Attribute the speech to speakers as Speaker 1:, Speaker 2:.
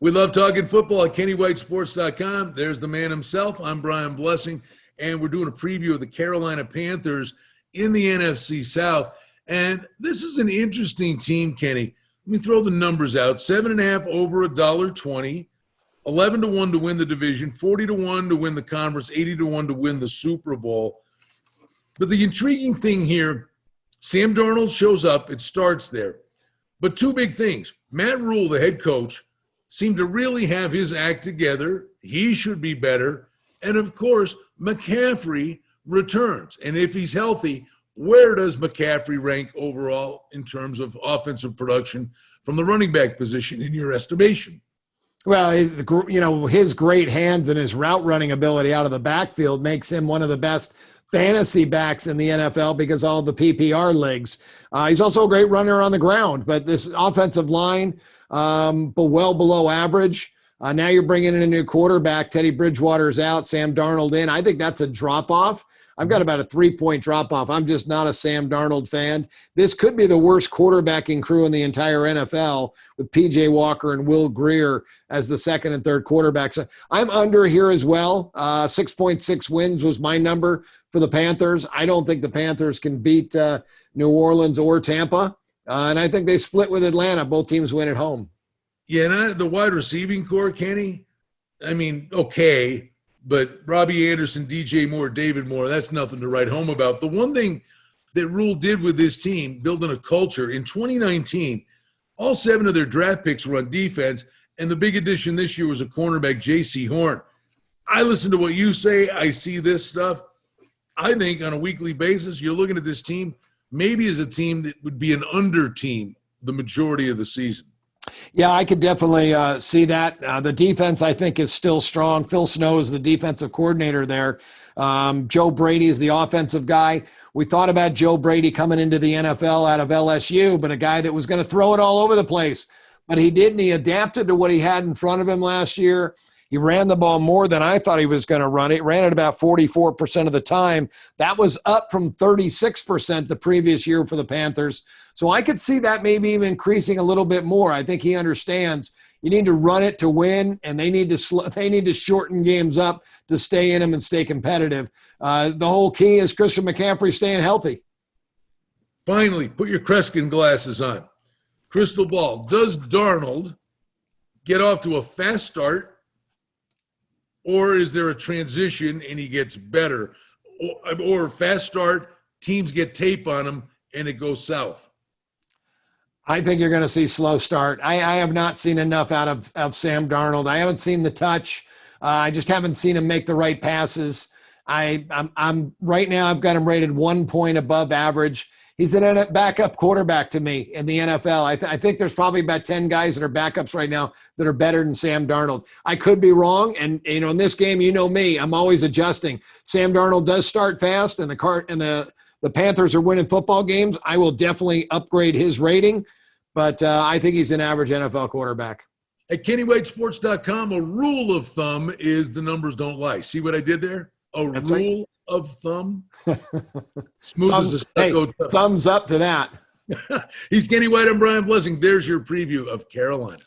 Speaker 1: We love talking football at KennyWhiteSports.com. There's the man himself. I'm Brian Blessing, and we're doing a preview of the Carolina Panthers in the NFC South. And this is an interesting team, Kenny. Let me throw the numbers out. 7.5 over $1.20, 11-1 to win the division, 40-1 to win the conference, 80-1 to win the Super Bowl. But the intriguing thing here, Sam Darnold shows up. It starts there. But two big things. Matt Rule, the head coach, seemed to really have his act together. He should be better. And, of course, McCaffrey returns. And if he's healthy, where does McCaffrey rank overall in terms of offensive production from the running back position in your estimation?
Speaker 2: Well, his great hands and his route running ability out of the backfield makes him one of the best fantasy backs in the NFL because all the PPR leagues. He's also a great runner on the ground, but this offensive line, but well below average. Now you're bringing in a new quarterback. Teddy Bridgewater's out, Sam Darnold in. I think that's a drop-off. I've got about a 3-point drop-off. I'm just not a Sam Darnold fan. This could be the worst quarterbacking crew in the entire NFL with P.J. Walker and Will Grier as the second and third quarterbacks. So I'm under here as well. 6.6 wins was my number for the Panthers. I don't think the Panthers can beat New Orleans or Tampa. And I think they split with Atlanta. Both teams win at home.
Speaker 1: Yeah, and the wide receiving core, Kenny, I mean, okay. But Robbie Anderson, DJ Moore, David Moore, that's nothing to write home about. The one thing that Rule did with this team, building a culture, in 2019, all 7 of their draft picks were on defense, and the big addition this year was a cornerback, J.C. Horn. I listen to what you say. I see this stuff. I think on a weekly basis, you're looking at this team maybe as a team that would be an under team the majority of the season.
Speaker 2: Yeah, I could definitely see that. The defense, I think, is still strong. Phil Snow is the defensive coordinator there. Joe Brady is the offensive guy. We thought about Joe Brady coming into the NFL out of LSU, but a guy that was going to throw it all over the place. But he didn't. He adapted to what he had in front of him last year. He ran the ball more than I thought he was going to run it. Ran it about 44% of the time. That was up from 36% the previous year for the Panthers. So I could see that maybe even increasing a little bit more. I think he understands you need to run it to win, and they need to shorten games up to stay in them and stay competitive. The whole key is Christian McCaffrey staying healthy.
Speaker 1: Finally, put your Kreskin glasses on. Crystal ball. Does Darnold get off to a fast start? Or is there a transition and he gets better? Or fast start, teams get tape on him, and it goes south?
Speaker 2: I think you're going to see slow start. I have not seen enough out of Sam Darnold. I haven't seen the touch. I just haven't seen him make the right passes. I'm right now, I've got him rated 1 point above average. He's a backup quarterback to me in the NFL. I think there's probably about 10 guys that are backups right now that are better than Sam Darnold. I could be wrong, and in this game, you know me, I'm always adjusting. Sam Darnold does start fast, and the Panthers are winning football games. I will definitely upgrade his rating, but I think he's an average NFL quarterback.
Speaker 1: At KennyWhiteSports.com, a rule of thumb is the numbers don't lie. See what I did there?
Speaker 2: That's
Speaker 1: rule
Speaker 2: right.
Speaker 1: Of thumb. Smooth as a stucco.
Speaker 2: Hey, thumbs up to that.
Speaker 1: He's Kenny White. I'm Brian Blessing. There's your preview of Carolina.